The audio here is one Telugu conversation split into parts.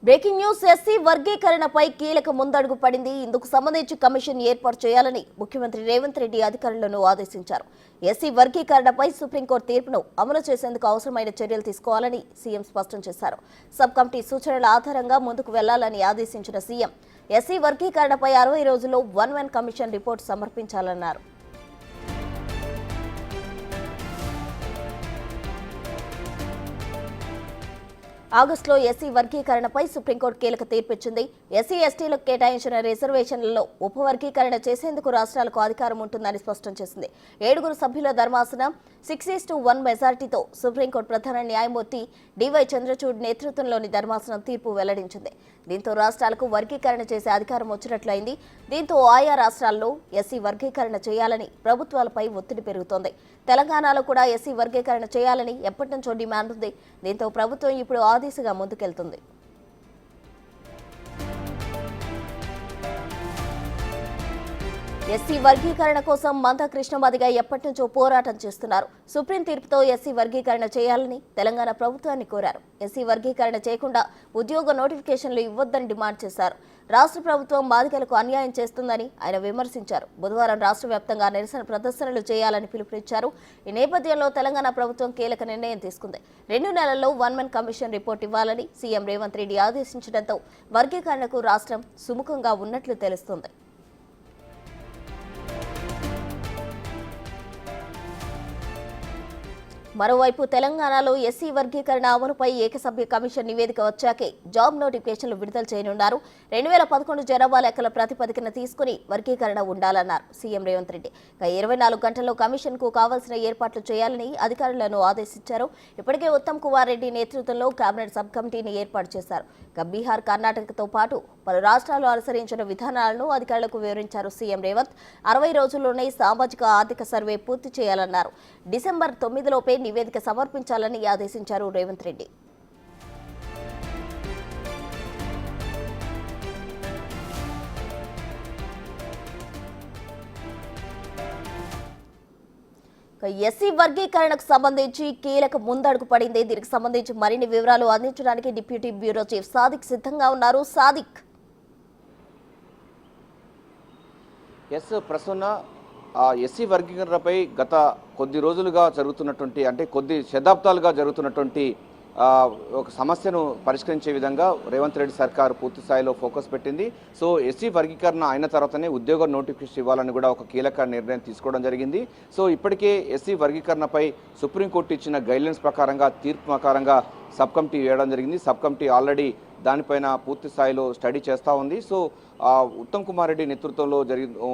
బ్రేకింగ్ న్యూస్ ఎస్సీ వర్గీకరణపై కీలక ముందడుగు పడింది. ఇందుకు సంబంధించి కమిషన్ ఏర్పాటు చేయాలని ముఖ్యమంత్రి రేవంత్ రెడ్డి అధికారులను ఆదేశించారు. ఎస్సీ వర్గీకరణపై సుప్రీంకోర్టు తీర్పును అమలు చేసేందుకు అవసరమైన చర్యలు తీసుకోవాలని సీఎం స్పష్టం చేశారు. సబ్ కమిటీ సూచనల ఆధారంగా ముందుకు వెళ్లాలని ఆదేశించిన సీఎం ఎస్సీ వర్గీకరణపై 60 రోజుల్లో 1-1 కమిషన్ రిపోర్టు సమర్పించాలన్నారు. ఆగస్టులో ఎస్సీ వర్గీకరణపై సుప్రీంకోర్టు కీలక తీర్పిచ్చింది. ఎస్సీ ఎస్టీలకు కేటాయించిన రిజర్వేషన్లలో ఉపవర్గీకరణ చేసేందుకు రాష్ట్రాలకు అధికారం ఉంటుందని స్పష్టం చేసింది. 7 సభ్యుల ధర్మాసనం 6:1 మెజార్టీతో సుప్రీంకోర్టు ప్రధాన న్యాయమూర్తి డివై చంద్రచూడ్ నేతృత్వంలోని ధర్మాసనం తీర్పు వెల్లడించింది. దీంతో రాష్ట్రాలకు వర్గీకరణ చేసే అధికారం వచ్చినట్లయింది. దీంతో ఆయా రాష్ట్రాల్లో ఎస్సీ వర్గీకరణ చేయాలని ప్రభుత్వాలపై ఒత్తిడి పెరుగుతోంది. తెలంగాణలో కూడా ఎస్సీ వర్గీకరణ చేయాలని ఎప్పటి నుంచో డిమాండ్ ఉంది. దీంతో ప్రభుత్వం ఇప్పుడు ఆ దిశగా ముందుకెళ్తుంది. ఎస్సీ వర్గీకరణ కోసం మంతా కృష్ణమాదిగ ఎప్పటి నుంచో పోరాటం చేస్తున్నారు. సుప్రీం తీర్పుతో ఎస్సీ వర్గీకరణ చేయాలని తెలంగాణ ప్రభుత్వాన్ని కోరారు. ఎస్సీ వర్గీకరణ చేయకుండా ఉద్యోగ నోటిఫికేషన్లు ఇవ్వొద్దని డిమాండ్ చేశారు. రాష్ట్ర ప్రభుత్వం మాదిగలకు అన్యాయం చేస్తుందని ఆయన విమర్శించారు. బుధవారం రాష్ట్ర వ్యాప్తంగా నిరసన ప్రదర్శనలు చేయాలని పిలుపునిచ్చారు. ఈ నేపథ్యంలో తెలంగాణ ప్రభుత్వం కీలక నిర్ణయం తీసుకుంది. 2 నెలల్లో 1-1 కమిషన్ రిపోర్ట్ ఇవ్వాలని సీఎం రేవంత్ రెడ్డి ఆదేశించడంతో వర్గీకరణకు రాష్ట్రం సుముఖంగా ఉన్నట్లు తెలుస్తోంది. మరోవైపు తెలంగాణలో ఎస్సీ వర్గీకరణ అమలుపై ఏకసభ్య కమిషన్ నివేదిక వచ్చాకే జాబ్ నోటిఫికేషన్లు విడుదల చేయనున్నారు. 2011 జనాభా లెక్కల ప్రాతిపదికన తీసుకుని వర్గీకరణ ఉండాలన్నారు సీఎం రేవంత్ రెడ్డి. 24 గంటల్లో కమిషన్ కు కావాల్సిన ఏర్పాట్లు చేయాలని అధికారులను ఆదేశించారు. ఇప్పటికే ఉత్తమ్ కుమార్ రెడ్డి నేతృత్వంలో కేబినెట్ సబ్ కమిటీని ఏర్పాటు చేశారు. బీహార్, కర్ణాటకతో పాటు పలు రాష్ట్రాలు అనుసరించిన విధానాలను అధికారులకు వివరించారు సీఎం రేవంత్. 60 రోజుల్లోనే సామాజిక ఆర్థిక సర్వే పూర్తి చేయాలన్నారు. డిసెంబర్ 9లోపే నివేదిక సమర్పించాలని ఆదేశించారు రేవంత్ రెడ్డి. ఎస్సీ వర్గీకరణకు సంబంధించి కీలక ముందడుగు పడింది. దీనికి సంబంధించి మరిన్ని వివరాలు అందించడానికి డిప్యూటీ బ్యూరో చీఫ్ సాదిక్ సిద్ధంగా ఉన్నారు. సాదిక్, ప్రసన్న, ఎస్సీ వర్గీకరణపై గత కొద్ది రోజులుగా జరుగుతున్నటువంటి అంటే కొద్ది శతాబ్దాలుగా జరుగుతున్నటువంటి ఒక సమస్యను పరిష్కరించే విధంగా రేవంత్ రెడ్డి సర్కారు పూర్తి స్థాయిలో ఫోకస్ పెట్టింది. సో ఎస్సీ వర్గీకరణ అయిన తర్వాతనే ఉద్యోగ నోటిఫికేషన్ ఇవ్వాలని కూడా ఒక కీలక నిర్ణయం తీసుకోవడం జరిగింది. సో ఇప్పటికే ఎస్సీ వర్గీకరణపై సుప్రీంకోర్టు ఇచ్చిన గైడ్లైన్స్ ప్రకారంగా తీర్పు ప్రకారంగా సబ్ కమిటీ వేయడం జరిగింది. సబ్ కమిటీ ఆల్రెడీ దానిపైన పూర్తి స్థాయిలో స్టడీ చేస్తూ ఉంది. సో ఉత్తమ్ కుమార్ రెడ్డి నేతృత్వంలో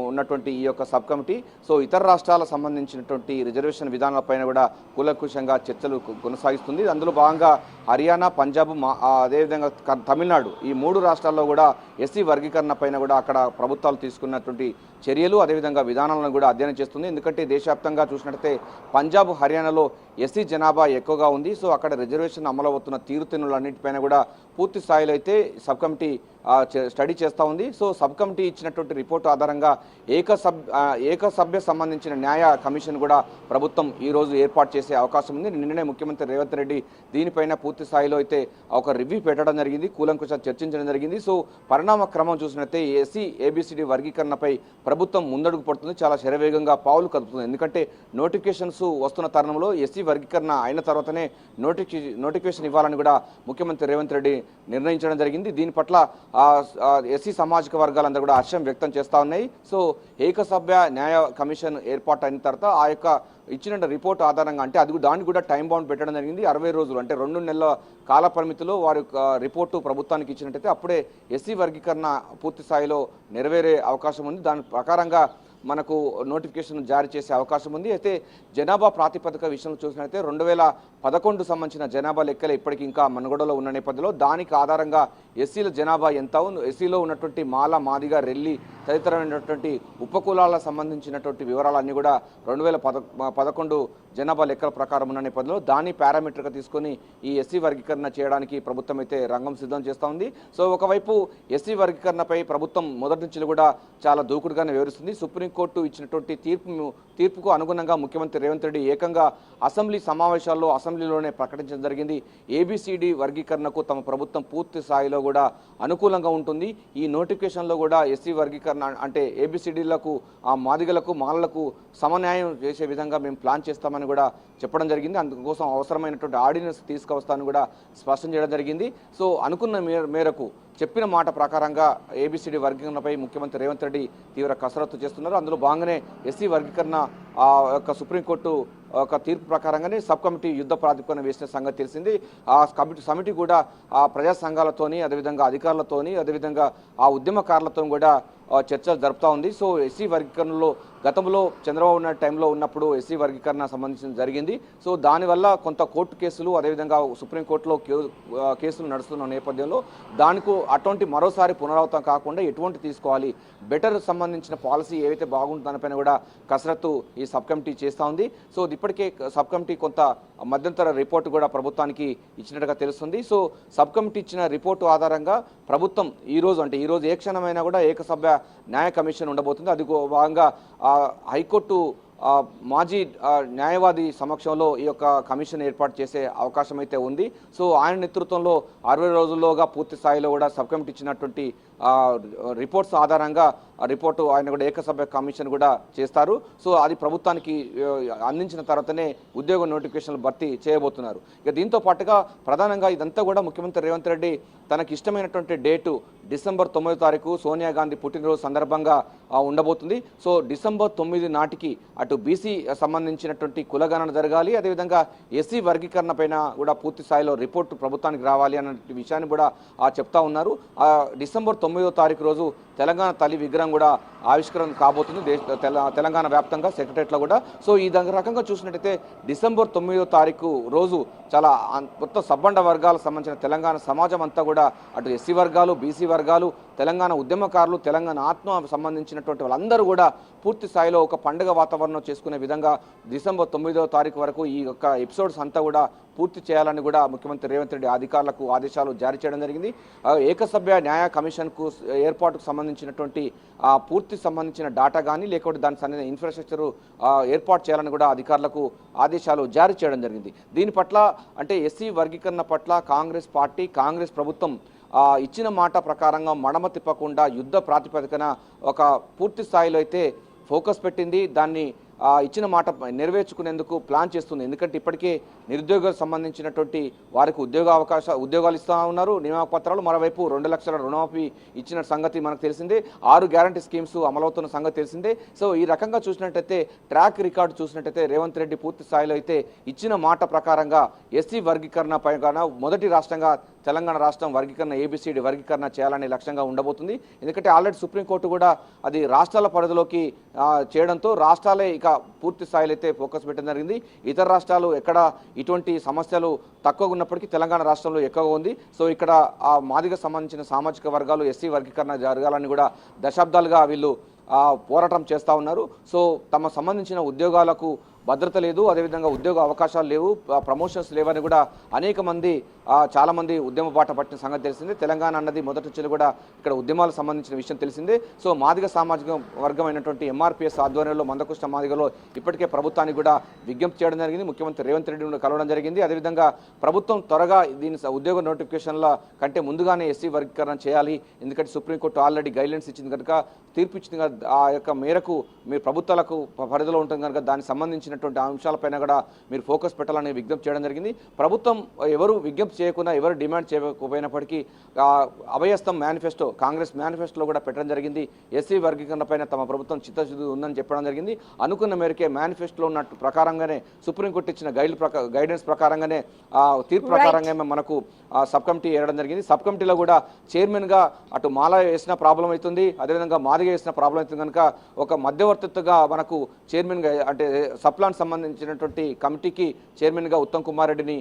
ఉన్నటువంటి ఈ యొక్క సబ్ కమిటీ సో ఇతర రాష్ట్రాలకు సంబంధించినటువంటి రిజర్వేషన్ విధానాలపైన కూడా కూలంకుషంగా చర్చలు కొనసాగిస్తుంది. అందులో భాగంగా హర్యానా, పంజాబ్, అదేవిధంగా తమిళనాడు ఈ 3 రాష్ట్రాల్లో కూడా ఎస్సీ వర్గీకరణ పైన కూడా అక్కడ ప్రభుత్వాలు తీసుకున్నటువంటి చర్యలు అదేవిధంగా విధానాలను కూడా అధ్యయనం చేస్తుంది. ఎందుకంటే దేశవ్యాప్తంగా చూసినట్లయితే పంజాబ్, హర్యానాలో ఎస్సీ జనాభా ఎక్కువగా ఉంది. సో అక్కడ రిజర్వేషన్ అమలు అవుతున్న తీరుతెన్నులన్నింటిపైన కూడా పూర్తి స్థాయిలో అయితే సబ్ కమిటీ స్టడీ చేస్తూ ఉంది. సో సబ్ కమిటీ ఇచ్చినటువంటి రిపోర్టు ఆధారంగా ఏకసభ్య సంబంధించిన న్యాయ కమిషన్ కూడా ప్రభుత్వం ఈరోజు ఏర్పాటు చేసే అవకాశం ఉంది. నిన్ననే ముఖ్యమంత్రి రేవంత్ రెడ్డి దీనిపైన పూర్తి స్థాయిలో అయితే ఒక రివ్యూ పెట్టడం జరిగింది, కూలంకుష చర్చించడం జరిగింది. సో పరిణామ క్రమం చూసినట్లయితే ఎస్సీ ఏబిసిడి వర్గీకరణపై ప్రభుత్వం ముందడుగు పడుతుంది, చాలా శరవేగంగా పావులు కదుపుతుంది. ఎందుకంటే నోటిఫికేషన్స్ వస్తున్న తరుణంలో ఎస్సీ వర్గీకరణ అయిన తర్వాతనే నోటిఫికేషన్ ఇవ్వాలని కూడా ముఖ్యమంత్రి రేవంత్ రెడ్డి నిర్ణయించడం జరిగింది. దీని పట్ల ఎస్సీ సామాజిక వర్గాలందరూ కూడా హర్షం వ్యక్తం చేస్తూ ఉన్నాయి. సో ఏకసభ్య న్యాయ కమిషన్ ఏర్పాటు అయిన తర్వాత ఆ యొక్క ఇచ్చిన రిపోర్ట్ ఆధారంగా అంటే దానికి కూడా టైం బౌండ్ పెట్టడం జరిగింది. 60 రోజులు అంటే 2 నెలల కాల పరిమితిలో వారి రిపోర్టు ప్రభుత్వానికి ఇచ్చినట్టయితే అప్పుడే ఎస్సీ వర్గీకరణ పూర్తి స్థాయిలో నెరవేరే అవకాశం ఉంది. దాని ప్రకారంగా మనకు నోటిఫికేషన్ జారీ చేసే అవకాశం ఉంది. అయితే జనాభా ప్రాతిపదిక విషయంలో చూసినట్లయితే 2011 సంబంధించిన జనాభా లెక్కలు ఇప్పటికీ ఇంకా మనుగడలో ఉన్న నేపథ్యంలో దానికి ఆధారంగా ఎస్సీల జనాభా ఎంత ఎస్సీలో ఉన్నటువంటి మాల, మాదిగ, రెల్లి తదితరమైనటువంటి ఉపకులాలకు సంబంధించినటువంటి వివరాలన్నీ కూడా 2011 జనాభా లెక్కల ప్రకారం ఉన్న నేపథ్యంలో దాన్ని పారామీటర్గా తీసుకొని ఈ ఎస్సీ వర్గీకరణ చేయడానికి ప్రభుత్వం అయితే రంగం సిద్ధం చేస్తూ ఉంది. సో ఒకవైపు ఎస్సీ వర్గీకరణపై ప్రభుత్వం మొదటి నుంచి కూడా చాలా దూకుడుగానే వివరిస్తుంది. సుప్రీంకోర్టు ఇచ్చినటువంటి తీర్పుకు అనుగుణంగా ముఖ్యమంత్రి రేవంత్ రెడ్డి ఏకంగా అసెంబ్లీ సమావేశాల్లో అసెంబ్లీలోనే ప్రకటించడం జరిగింది. ఏబిసిడి వర్గీకరణకు తమ ప్రభుత్వం పూర్తి స్థాయిలో కూడా అనుకూలంగా ఉంటుంది. ఈ నోటిఫికేషన్లో కూడా ఎస్సీ వర్గీకరణ అంటే ఏబిసిడీలకు ఆ మాదిగలకు మాలలకు సమన్యాయం చేసే విధంగా మేము ప్లాన్ చేస్తామని కూడా చెప్పడం జరిగింది. అందుకోసం అవసరమైనటువంటి ఆర్డినెన్స్ తీసుకొస్తామని కూడా స్పష్టం చేయడం జరిగింది. సో అనుకున్న మేరకు చెప్పిన మాట ప్రకారంగా ఏబిసిడి వర్గీకరణపై ముఖ్యమంత్రి రేవంత్ రెడ్డి తీవ్ర కసరత్తు చేస్తున్నారు. అందులో భాగంగానే ఎస్సీ వర్గీకరణ యొక్క సుప్రీంకోర్టు ఒక తీర్పు ప్రకారంగానే సబ్ కమిటీ యుద్ధ ప్రాతిపదికన వేసిన సంగతి తెలిసింది. ఆ సమితి కూడా ఆ ప్రజా సంఘాలతోని, అదేవిధంగా అధికారులతోని, అదేవిధంగా ఆ ఉద్యమకారులతో కూడా చర్చలు జరుపుతూ ఉంది. సో ఎస్సీ వర్గీకరణలో గతంలో చంద్రబాబు నాయుడు టైంలో ఉన్నప్పుడు ఎస్సీ వర్గీకరణ సంబంధించిన జరిగింది. సో దానివల్ల కొంత కోర్టు కేసులు, అదేవిధంగా సుప్రీంకోర్టులో కేసులు నడుస్తున్న నేపథ్యంలో దానికి అటువంటి మరోసారి పునరావృతం కాకుండా ఎటువంటి తీసుకోవాలి, బెటర్ సంబంధించిన పాలసీ ఏవైతే బాగుంటుందో దానిపైన కూడా కసరత్తు ఈ సబ్ కమిటీ చేస్తూ ఉంది. సో ఇప్పటికే సబ్ కమిటీ కొంత మధ్యంతర రిపోర్టు కూడా ప్రభుత్వానికి ఇచ్చినట్టుగా తెలుస్తుంది. సో సబ్ కమిటీ ఇచ్చిన రిపోర్టు ఆధారంగా ప్రభుత్వం ఈరోజు ఏ క్షణమైనా కూడా ఏకసభ్య న్యాయ కమిషన్ ఉండబోతుంది. అది భాగంగా హైకోర్టు మాజీ న్యాయవాది సమక్షంలో ఈ యొక్క కమిషన్ ఏర్పాటు చేసే అవకాశం అయితే ఉంది. సో ఆయన నేతృత్వంలో 60 రోజుల్లోగా పూర్తి స్థాయిలో కూడా సబ్ కమిటీ ఇచ్చినటువంటి రిపోర్ట్స్ ఆధారంగా రిపోర్టు ఆయన కూడా ఏకసభ్య కమిషన్ కూడా చేస్తారు. సో అది ప్రభుత్వానికి అందించిన తర్వాతనే ఉద్యోగ నోటిఫికేషన్లు భర్తీ చేయబోతున్నారు. ఇక దీంతో పాటుగా ప్రధానంగా ఇదంతా కూడా ముఖ్యమంత్రి రేవంత్ రెడ్డి తనకి ఇష్టమైనటువంటి డేటు డిసెంబర్ 9వ తారీఖు సోనియా గాంధీ పుట్టినరోజు సందర్భంగా ఉండబోతుంది. సో డిసెంబర్ 9 నాటికి అటు బీసీ సంబంధించినటువంటి కులగణన జరగాలి, అదేవిధంగా ఎస్సీ వర్గీకరణ పైన కూడా పూర్తి స్థాయిలో రిపోర్టు ప్రభుత్వానికి రావాలి అన్న విషయాన్ని కూడా చెప్తా ఉన్నారు. డిసెంబర్ 9వ తారీఖు రోజు తెలంగాణ తల్లి విగ్రహం కూడా ఆవిష్కరణ కాబోతుంది తెలంగాణ వ్యాప్తంగా సెక్రటరియట్లో కూడా. సో ఈ రకంగా చూసినట్టయితే డిసెంబర్ 9వ తారీఖు రోజు చాలా మొత్తం సబ్బండ వర్గాలకు సంబంధించిన తెలంగాణ సమాజం అంతా కూడా అటు ఎస్సీ వర్గాలు, బీసీ వర్గాలు, తెలంగాణ ఉద్యమకారులు, తెలంగాణ ఆత్మ సంబంధించినటువంటి వాళ్ళందరూ కూడా పూర్తి స్థాయిలో ఒక పండుగ వాతావరణం చేసుకునే విధంగా డిసెంబర్ 9వ తారీఖు వరకు ఈ యొక్క ఎపిసోడ్స్ అంతా కూడా పూర్తి చేయాలని కూడా ముఖ్యమంత్రి రేవంత్ రెడ్డి అధికారులకు ఆదేశాలు జారీ చేయడం జరిగింది. ఏకసభ్య న్యాయ కమిషన్కు ఏర్పాటుకు సంబంధించినటువంటి పూర్తి సంబంధించిన డాటా కానీ లేకపోతే దానికి సంబంధించిన ఇన్ఫ్రాస్ట్రక్చర్ ఏర్పాటు చేయాలని కూడా అధికారులకు ఆదేశాలు జారీ చేయడం జరిగింది. దీని పట్ల అంటే ఎస్సీ వర్గీకరణ పట్ల కాంగ్రెస్ ప్రభుత్వం ఇచ్చిన మాట ప్రకారంగా మడమ తిప్పకుండా యుద్ధ ప్రాతిపదికన ఒక పూర్తి స్థాయిలో అయితే ఫోకస్ పెట్టింది. దాన్ని ఇచ్చిన మాట నెరవేర్చుకునేందుకు ప్లాన్ చేస్తుంది. ఎందుకంటే ఇప్పటికే నిరుద్యోగులకు సంబంధించినటువంటి వారికి ఉద్యోగాలు ఇస్తూ ఉన్నారు, నియామక పత్రాలు. మరోవైపు 2 లక్షల రుణమాఫీ ఇచ్చిన సంగతి మనకు తెలిసిందే, 6 గ్యారంటీ స్కీమ్స్ అమలవుతున్న సంగతి తెలిసిందే. సో ఈ రకంగా చూసినట్టయితే ట్రాక్ రికార్డు చూసినట్టయితే రేవంత్ రెడ్డి పూర్తి స్థాయిలో అయితే ఇచ్చిన మాట ప్రకారంగా ఎస్సీ వర్గీకరణ పైన మొదటి రాష్ట్రంగా తెలంగాణ రాష్ట్రం వర్గీకరణ ఏబిసిడి వర్గీకరణ చేయాలనే లక్ష్యంగా ఉండబోతుంది. ఎందుకంటే ఆల్రెడీ సుప్రీంకోర్టు కూడా అది రాష్ట్రాల పరిధిలోకి చేయడంతో రాష్ట్రాలే ఇక పూర్తి స్థాయిలో అయితే ఫోకస్ పెట్టడం జరిగింది. ఇతర రాష్ట్రాలు ఎక్కడ ఇటువంటి సమస్యలు తక్కువగా ఉన్నప్పటికీ తెలంగాణ రాష్ట్రంలో ఎక్కువగా ఉంది. సో ఇక్కడ ఆ మాదిగ సంబంధించిన సామాజిక వర్గాలు ఎస్సీ వర్గీకరణ జరగాలని కూడా దశాబ్దాలుగా వీళ్ళు పోరాటం చేస్తూ ఉన్నారు. సో తమ సంబంధించిన ఉద్యోగాలకు భద్రత లేదు, అదేవిధంగా ఉద్యోగ అవకాశాలు లేవు, ప్రమోషన్స్ లేవని కూడా అనేక మంది చాలామంది ఉద్యమ బాట పట్టిన సంగతి తెలిసిందే. తెలంగాణ అన్నది మొదటి నుంచి కూడా ఇక్కడ ఉద్యమాలకు సంబంధించిన విషయం తెలిసిందే. సో మాదిగ సామాజిక వర్గమైనటువంటి ఎంఆర్పిఎస్ ఆధ్వర్యంలో మందకృష్ణ మాదిగలో ఇప్పటికే ప్రభుత్వానికి కూడా విజ్ఞప్తి చేయడం జరిగింది. ముఖ్యమంత్రి రేవంత్ రెడ్డిని కలవడం జరిగింది. అదేవిధంగా ప్రభుత్వం త్వరగా దీని ఉద్యోగ నోటిఫికేషన్ల కంటే ముందుగానే ఎస్సీ వర్గీకరణ చేయాలి. ఎందుకంటే సుప్రీంకోర్టు ఆల్రెడీ గైడ్లైన్స్ ఇచ్చింది కనుక, తీర్పు ఇచ్చింది కనుక, ఆ యొక్క మేరకు మీ ప్రభుత్వాలకు పరిధిలో ఉంటుంది కనుక దానికి సంబంధించినటువంటి అంశాలపైన కూడా మీరు ఫోకస్ పెట్టాలని విజ్ఞప్తి చేయడం జరిగింది. ప్రభుత్వం ఎవరు విజ్ఞప్తి చేయకుండా, ఎవరు డిమాండ్ చేయకపోయినప్పటికీ అభయస్థం మేనిఫెస్టో, కాంగ్రెస్ మేనిఫెస్టోలో కూడా పెట్టడం జరిగింది. ఎస్సీ వర్గీకరణ పైన తమ ప్రభుత్వం చిత్తశుద్ధి ఉందని చెప్పడం జరిగింది. అనుకున్న మేరకే మేనిఫెస్టోలో ఉన్నట్టు ప్రకారంగానే సుప్రీంకోర్టు ఇచ్చిన గైడెన్స్ ప్రకారంగానే తీర్పు ప్రకారంగా మనకు సబ్ కమిటీ ఏరడం జరిగింది. సబ్ కమిటీలో కూడా చైర్మన్గా అటు మాల వేసిన ప్రాబ్లం అవుతుంది, అదేవిధంగా మాదిగ వేసిన ప్రాబ్లం అవుతుంది కనుక ఒక మధ్యవర్తిత్వగా మనకు చైర్మన్గా అంటే సప్లాన్ సంబంధించినటువంటి కమిటీకి చైర్మన్గా ఉత్తమ్ కుమార్ రెడ్డిని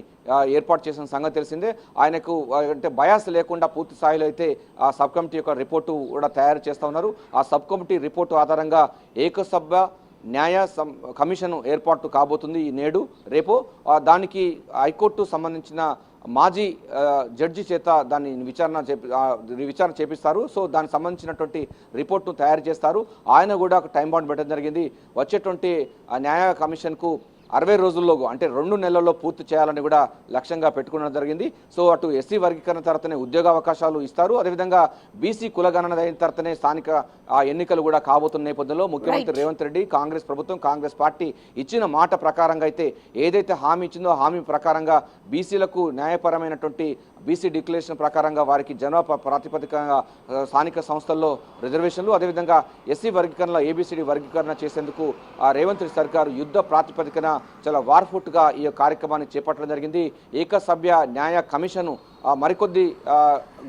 ఏర్పాటు చేసిన సంగతి తెలిసిందే. ఆయనకు అంటే బయాస్ లేకుండా పూర్తి స్థాయిలో అయితే ఆ సబ్ కమిటీ యొక్క రిపోర్టు కూడా తయారు చేస్తూ ఉన్నారు. ఆ సబ్ కమిటీ రిపోర్టు ఆధారంగా ఏకసభ్య న్యాయ కమిషన్ ఏర్పాటు కాబోతుంది రేపు. దానికి హైకోర్టు సంబంధించిన మాజీ జడ్జి చేత దాన్ని విచారణ చేపిస్తారు. సో దానికి సంబంధించినటువంటి రిపోర్ట్ను తయారు చేస్తారు. ఆయన కూడా ఒక టైం బాండ్ పెట్టడం జరిగింది. వచ్చేటువంటి న్యాయ కమిషన్కు 60 రోజుల్లో అంటే 2 నెలల్లో పూర్తి చేయాలని కూడా లక్ష్యంగా పెట్టుకోవడం జరిగింది. సో అటు ఎస్సీ వర్గీకరణ తర్వాతనే ఉద్యోగావకాశాలు ఇస్తారు, అదేవిధంగా బీసీ కులగణన అయిన తర్వాతనే స్థానిక ఎన్నికలు కూడా కాబోతున్న నేపథ్యంలో ముఖ్యమంత్రి రేవంత్ రెడ్డి కాంగ్రెస్ ప్రభుత్వం కాంగ్రెస్ పార్టీ ఇచ్చిన మాట ప్రకారంగా అయితే ఏదైతే హామీ ఇచ్చిందో హామీ ప్రకారంగా బీసీలకు న్యాయపరమైనటువంటి బీసీ డిక్లరేషన్ ప్రకారంగా వారికి జనాభా ప్రాతిపదికంగా స్థానిక సంస్థల్లో రిజర్వేషన్లు, అదేవిధంగా ఎస్సీ వర్గీకరణ ఏబిసిడి వర్గీకరణ చేసేందుకు రేవంత్ రెడ్డి సర్కారు యుద్ధ ప్రాతిపదికన చాలా వార్ఫుట్గా ఈ కార్యక్రమాన్ని చేపట్టడం జరిగింది. ఏకసభ్య న్యాయ కమిషన్ మరికొద్ది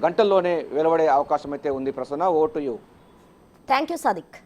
గంటల్లోనే వెలువడే అవకాశం అయితే ఉంది. Prasanna, over to you. Thank you Sadiq.